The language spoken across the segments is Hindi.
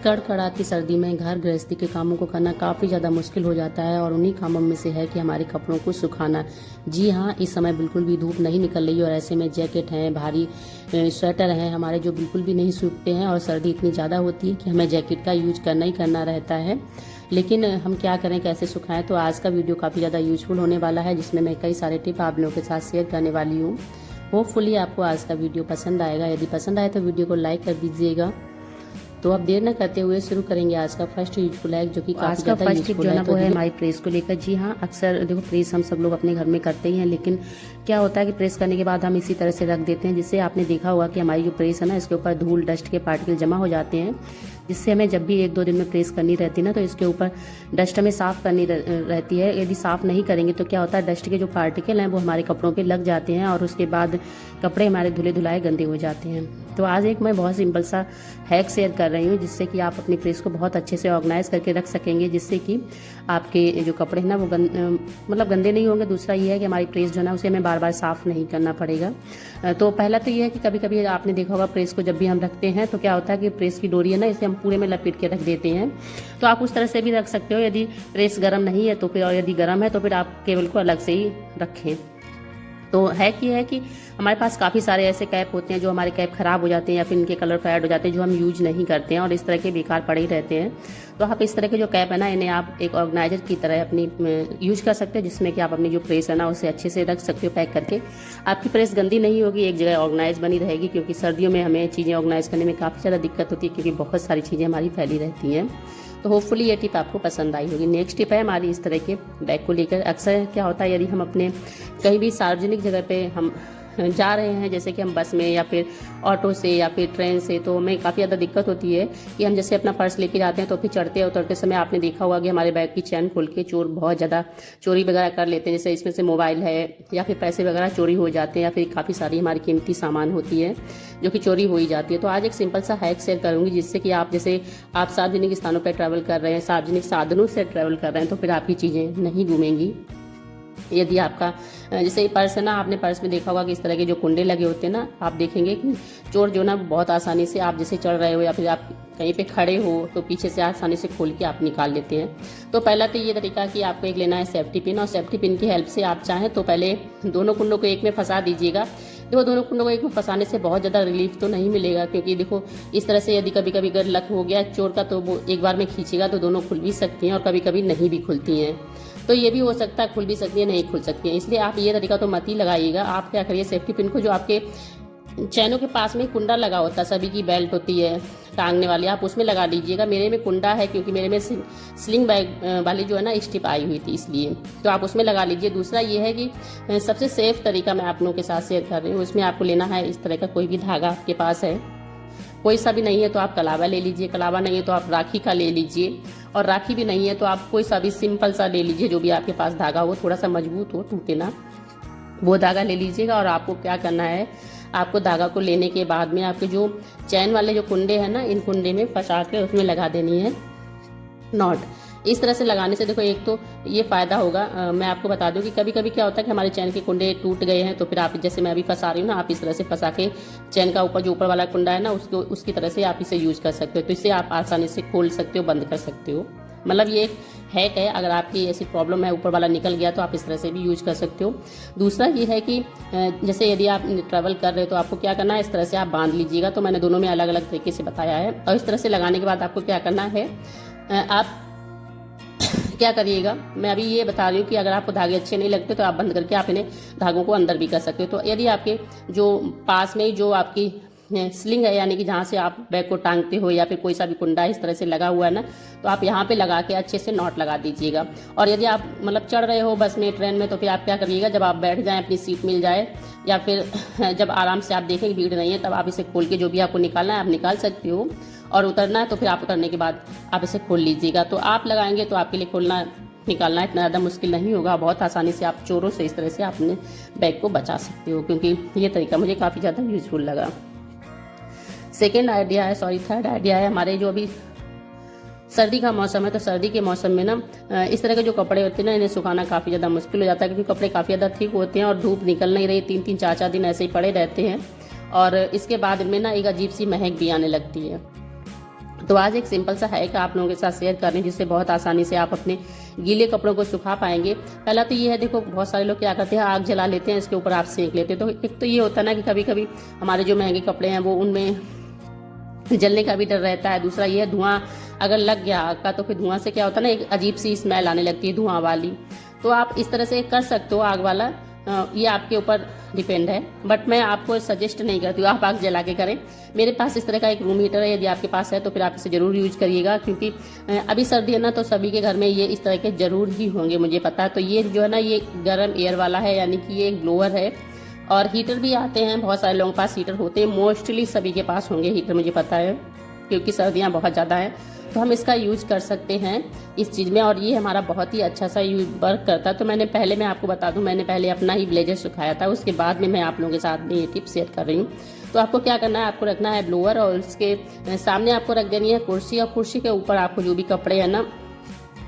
कड़कड़ाती सर्दी में घर गृहस्थी के कामों को करना काफ़ी ज़्यादा मुश्किल हो जाता है और उन्हीं कामों में से है कि हमारे कपड़ों को सुखाना। जी हाँ, इस समय बिल्कुल भी धूप नहीं निकल रही और ऐसे में जैकेट हैं, भारी स्वेटर हैं हमारे जो बिल्कुल भी नहीं सूखते हैं और सर्दी इतनी ज़्यादा होती है कि हमें जैकेट का यूज करना ही करना रहता है। लेकिन हम क्या करें, कैसे सुखाएं। तो आज का वीडियो काफ़ी ज़्यादा यूजफुल होने वाला है, जिसमें मैं कई सारे टिप आप लोगों के साथ शेयर करने वाली हूँ। होपफुली आपको आज का वीडियो पसंद आएगा। यदि पसंद आए तो वीडियो को लाइक कर दीजिएगा। तो अब देर न करते हुए शुरू करेंगे आज का फर्स्ट यूजफुल हैक, जो कि आज का फर्स्ट टिप जो है वो है हमारी प्रेस को लेकर। जी हाँ, अक्सर देखो प्रेस हम सब लोग अपने घर में करते ही हैं, लेकिन क्या होता है कि प्रेस करने के बाद हम इसी तरह से रख देते हैं, जिससे आपने देखा होगा कि हमारी जो प्रेस है ना, इसके ऊपर धूल डस्ट के पार्टिकल जमा हो जाते हैं, जिससे हमें जब भी 1-2 दिन में प्रेस करनी रहती है ना, तो इसके ऊपर डस्ट हमें साफ़ करनी रहती है। यदि साफ़ नहीं करेंगे तो क्या होता है, डस्ट के जो पार्टिकल हैं वो हमारे कपड़ों पे लग जाते हैं और उसके बाद कपड़े हमारे धुले धुलाए गंदे हो जाते हैं। तो आज एक मैं बहुत सिंपल सा हैक शेयर कर रही हूँ, जिससे कि आप अपनी प्रेस को बहुत अच्छे से ऑर्गेनाइज करके रख सकेंगे, जिससे कि आपके जो कपड़े हैं ना वो गंदे नहीं होंगे। दूसरा ये है कि हमारी प्रेस जो है ना उसे हमें बार बार साफ़ नहीं करना पड़ेगा। तो पहला तो ये है कि कभी कभी आपने देखा होगा प्रेस को जब भी हम रखते हैं तो क्या होता है कि प्रेस की डोरी है ना, इसे हम पूरे में लपेट के रख देते हैं। तो आप उस तरह से भी रख सकते हो। यदि प्रेस गर्म नहीं है तो फिर, और यदि गर्म है तो फिर आप केबल को अलग से ही रखें। तो हैक ये है कि हमारे पास काफ़ी सारे ऐसे कैप होते हैं जो हमारे कैप ख़राब हो जाते हैं या फिर इनके कलर फेड हो जाते हैं, जो हम यूज नहीं करते हैं और इस तरह के बेकार पड़े ही रहते हैं। तो आप इस तरह के जो कैप है ना, इन्हें आप एक ऑर्गेनाइजर की तरह अपनी यूज कर सकते हो, जिसमें कि आप अपनी जो प्रेस है ना उसे अच्छे से रख सकते हो पैक करके। आपकी प्रेस गंदी नहीं होगी, एक जगह ऑर्गेनाइज बनी रहेगी, क्योंकि सर्दियों में हमें चीज़ें ऑर्गेनाइज करने में काफ़ी ज़्यादा दिक्कत होती है, क्योंकि बहुत सारी चीज़ें हमारी फैली रहती हैं। तो होपफुली ये टिप आपको पसंद आई होगी। नेक्स्ट टिप है हमारी इस तरह के बैग को लेकर। अक्सर क्या होता है, यदि हम अपने कहीं भी सार्वजनिक जगह पे हम जा रहे हैं, जैसे कि हम बस में या फिर ऑटो से या फिर ट्रेन से, तो हमें काफ़ी ज़्यादा दिक्कत होती है कि हम जैसे अपना पर्स लेके जाते हैं तो फिर चढ़ते उतरते समय आपने देखा होगा कि हमारे बैग की चैन खोल के चोर बहुत ज़्यादा चोरी वगैरह कर लेते हैं। जैसे इसमें से मोबाइल है या फिर पैसे वगैरह चोरी हो जाते हैं, या फिर काफ़ी सारी हमारी कीमती सामान होती है जो कि चोरी हो ही जाती है। तो आज एक सिंपल सा हैक शेयर करूँगी, जिससे कि आप जैसे आप सार्वजनिक स्थानों पर ट्रैवल कर रहे हैं, सार्वजनिक साधनों से ट्रैवल कर रहे हैं, तो फिर आपकी चीज़ें नहीं घूमेंगी। यदि आपका जैसे पर्स है ना, आपने पर्स में देखा होगा कि इस तरह के जो कुंडे लगे होते हैं ना, आप देखेंगे कि चोर जो ना बहुत आसानी से, आप जैसे चढ़ रहे हो या फिर आप कहीं पे खड़े हो तो पीछे से आसानी से खोल के आप निकाल लेते हैं। तो पहला तो ये तरीका कि आपको एक लेना है सेफ्टी पिन, और सेफ्टी पिन की हेल्प से आप चाहें तो पहले दोनों कुंडों को एक में फंसा दीजिएगा। देखो, दोनों कुंडों को एक में फंसाने से बहुत ज़्यादा रिलीफ तो नहीं मिलेगा, क्योंकि देखो इस तरह से यदि कभी कभी अगर लक हो गया चोर का, तो वो एक बार में खींचेगा तो दोनों खुल भी सकती हैं और कभी कभी नहीं भी खुलती हैं। तो ये भी हो सकता है खुल भी सकती है, नहीं खुल सकती है। इसलिए आप ये तरीका तो मत ही लगाइएगा। आप क्या करिए, सेफ्टी पिन को जो आपके चैनों के पास में कुंडा लगा होता है, सभी की बेल्ट होती है टांगने वाली, आप उसमें लगा दीजिएगा। मेरे में कुंडा है क्योंकि मेरे में स्लिंग बैग वाली जो है ना स्ट्रिप आई हुई थी, इसलिए तो आप उसमें लगा लीजिए। दूसरा ये है कि सबसे सेफ तरीका मैं आप लोगों के साथ शेयर कर रही हूँ। उसमें आपको लेना है इस तरह का कोई भी धागा, आपके पास है कोई सा भी नहीं है तो आप कलावा ले लीजिए, कलावा नहीं है तो आप राखी का ले लीजिए, और राखी भी नहीं है तो आप कोई सा भी सिंपल सा ले लीजिए, जो भी आपके पास धागा हो, थोड़ा सा मजबूत हो, टूटे ना, वो धागा ले लीजिएगा। और आपको क्या करना है, आपको धागा को लेने के बाद में आपके जो चैन वाले जो कुंडे हैं ना, इन कुंडे में फंसा के उसमें लगा देनी है नॉट। इस तरह से लगाने से देखो एक तो ये फ़ायदा होगा। मैं आपको बता दूं कि कभी कभी क्या होता है कि हमारे चैन के कुंडे टूट गए हैं, तो फिर आप जैसे मैं अभी फंसा रही हूँ ना, आप इस तरह से फंसा के चैन का ऊपर जो ऊपर वाला कुंडा है ना, उसको उसकी तरह से आप इसे यूज़ कर सकते हो। तो इससे आप आसानी से खोल सकते हो, बंद कर सकते हो। मतलब ये एक हैक है। अगर आपकी ऐसी प्रॉब्लम है, ऊपर वाला निकल गया, तो आप इस तरह से भी यूज कर सकते हो। दूसरा ये है कि जैसे यदि आप ट्रैवल कर रहे हो तो आपको क्या करना है, इस तरह से आप बांध लीजिएगा। तो मैंने दोनों में अलग अलग तरीके से बताया है। और इस तरह से लगाने के बाद आपको क्या करना है, आप क्या करिएगा, मैं अभी ये बता रही हूँ कि अगर आपको धागे अच्छे नहीं लगते तो आप बंद करके आप इन्हें धागों को अंदर भी कर सकते हो। तो यदि आपके जो पास में जो आपकी स्लिंग है, यानी कि जहाँ से आप बैग को टांगते हो, या फिर कोई सा भी कुंडा इस तरह से लगा हुआ है ना, तो आप यहाँ पे लगा के अच्छे से नॉट लगा दीजिएगा। और यदि आप मतलब चढ़ रहे हो बस में, ट्रेन में, तो फिर आप क्या करिएगा, जब आप बैठ जाएं, अपनी सीट मिल जाए, या फिर जब आराम से आप देखें भीड़ नहीं है, तब आप इसे खोल के जो भी आपको निकालना है आप निकाल सकते हो। और उतरना है तो फिर आप उतरने के बाद आप इसे खोल लीजिएगा। तो आप लगाएंगे तो आपके लिए खोलना निकालना इतना ज़्यादा मुश्किल नहीं होगा। बहुत आसानी से आप चोरों से इस तरह से अपने बैग को बचा सकते हो, क्योंकि ये तरीका मुझे काफ़ी ज़्यादा यूजफुल लगा। थर्ड आइडिया है हमारे जो अभी सर्दी का मौसम है, तो सर्दी के मौसम में ना इस तरह के जो कपड़े होते हैं ना, इन्हें सुखाना काफ़ी ज़्यादा मुश्किल हो जाता है, क्योंकि कपड़े काफ़ी ज़्यादा थिक होते हैं और धूप निकल नहीं रही, 3-3 4-4 दिन ऐसे ही पड़े रहते हैं, और इसके बाद इनमें ना एक अजीब सी महक भी आने लगती है। तो आज एक सिंपल सा हैक आप लोगों के साथ शेयर कर रही हूँ, जिससे बहुत आसानी से आप अपने गीले कपड़ों को सुखा पाएंगे। पहला तो ये है, देखो बहुत सारे लोग क्या करते हैं, आग जला लेते हैं, इसके ऊपर आप सेंक लेते हैं। तो एक तो ये होता है ना कि कभी कभी हमारे जो महंगे कपड़े हैं वो उनमें जलने का भी डर रहता है। दूसरा ये है, धुआं अगर लग गया आग का तो फिर धुआं से क्या होता है ना, एक अजीब सी स्मेल आने लगती है धुआं वाली। तो आप इस तरह से कर सकते हो आग वाला, ये आपके ऊपर डिपेंड है, बट मैं आपको सजेस्ट नहीं करती हूँ आप आग जला के करें। मेरे पास इस तरह का एक रूम हीटर है, यदि आपके पास है तो फिर आप इसे जरूर यूज करिएगा, क्योंकि अभी सर्दी है ना, तो सभी के घर में ये इस तरह के जरूर ही होंगे, मुझे पता है। तो ये जो है ना, ये गर्म एयर वाला है, यानी कि ये एक ब्लोअर है। और हीटर भी आते हैं, बहुत सारे लोगों के पास हीटर होते हैं, मोस्टली सभी के पास होंगे हीटर, मुझे पता है, क्योंकि सर्दियाँ बहुत ज़्यादा हैं। तो हम इसका यूज कर सकते हैं इस चीज़ में, और ये हमारा बहुत ही अच्छा सा वर्क करता है। तो मैं आपको बता दूं, मैंने पहले अपना ही ब्लेजर सुखाया था, उसके बाद में मैं आप लोगों के साथ में ये टिप शेयर कर रही हूँ। तो आपको क्या करना है, आपको रखना है ब्लोअर, और उसके सामने आपको रख देनी है कुर्सी, और कुर्सी के ऊपर आपको जो भी कपड़े हैं ना,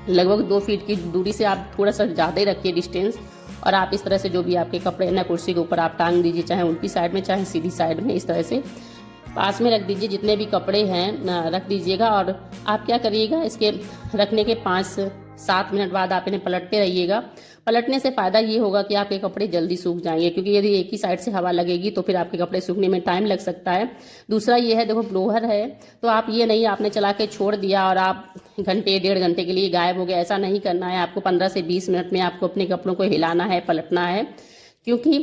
लगभग 2 फीट की दूरी से आप थोड़ा सा ज़्यादा ही रखिए डिस्टेंस, और आप इस तरह से जो भी आपके कपड़े हैं ना, कुर्सी के ऊपर आप टांग दीजिए, चाहे उल्टी साइड में चाहे सीधी साइड में, इस तरह से पास में रख दीजिए। जितने भी कपड़े हैं रख दीजिएगा, और आप क्या करिएगा, इसके रखने के 5-7 मिनट बाद आप इन्हें पलटते रहिएगा। पलटने से फ़ायदा ये होगा कि आपके कपड़े जल्दी सूख जाएंगे, क्योंकि यदि एक ही साइड से हवा लगेगी तो फिर आपके कपड़े सूखने में टाइम लग सकता है। दूसरा ये है, देखो ब्लोअर है, तो आप ये नहीं आपने चला के छोड़ दिया और आप घंटे 1.5 घंटे के लिए गायब हो गए, ऐसा नहीं करना है। आपको 15 से 20 मिनट में आपको अपने कपड़ों को हिलाना है, पलटना है, क्योंकि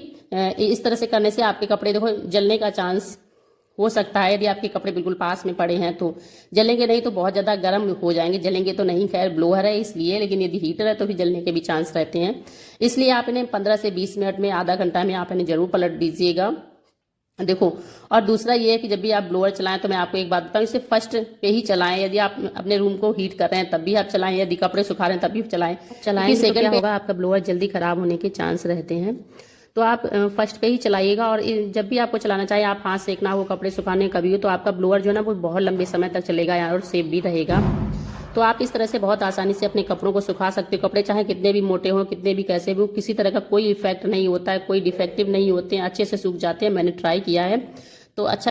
इस तरह से करने से आपके कपड़े देखो जलने का चांस हो सकता है। यदि आपके कपड़े बिल्कुल पास में पड़े हैं तो जलेंगे नहीं, तो बहुत ज़्यादा गर्म हो जाएंगे, जलेंगे तो नहीं, खैर ब्लोअर है इसलिए, लेकिन यदि हीटर है तो फिर जलने के भी चांस रहते हैं। इसलिए आप इन्हें 15 से 20 मिनट में, आधा घंटा में आप इन्हें जरूर पलट दीजिएगा। देखो, और दूसरा ये है कि जब भी आप ब्लोअर चलाएं तो मैं आपको एक बात बताऊं, इसे फर्स्ट पे ही चलाएं। यदि आप अपने रूम को हीट कर रहे हैं तब भी आप चलाएं, यदि कपड़े सुखा रहे हैं तब भी चलाएं। सेकंड पे होगा आपका ब्लोअर जल्दी खराब होने के चांस रहते हैं। तो आप फर्स्ट पे ही चलाइएगा, और जब भी आपको चलाना चाहिए, आप हाथ सेकना हो, कपड़े सुखाने कभी हो, तो आपका ब्लोअर जो है ना वो बहुत लंबे समय तक चलेगा और सेफ भी रहेगा। तो आप इस तरह से बहुत आसानी से अपने कपड़ों को सुखा सकते हो। कपड़े चाहे कितने भी मोटे हों, कितने भी कैसे भी हो, किसी तरह का कोई इफेक्ट नहीं होता है, कोई डिफेक्टिव नहीं होते हैं, अच्छे से सूख जाते हैं। मैंने ट्राई किया है तो अच्छा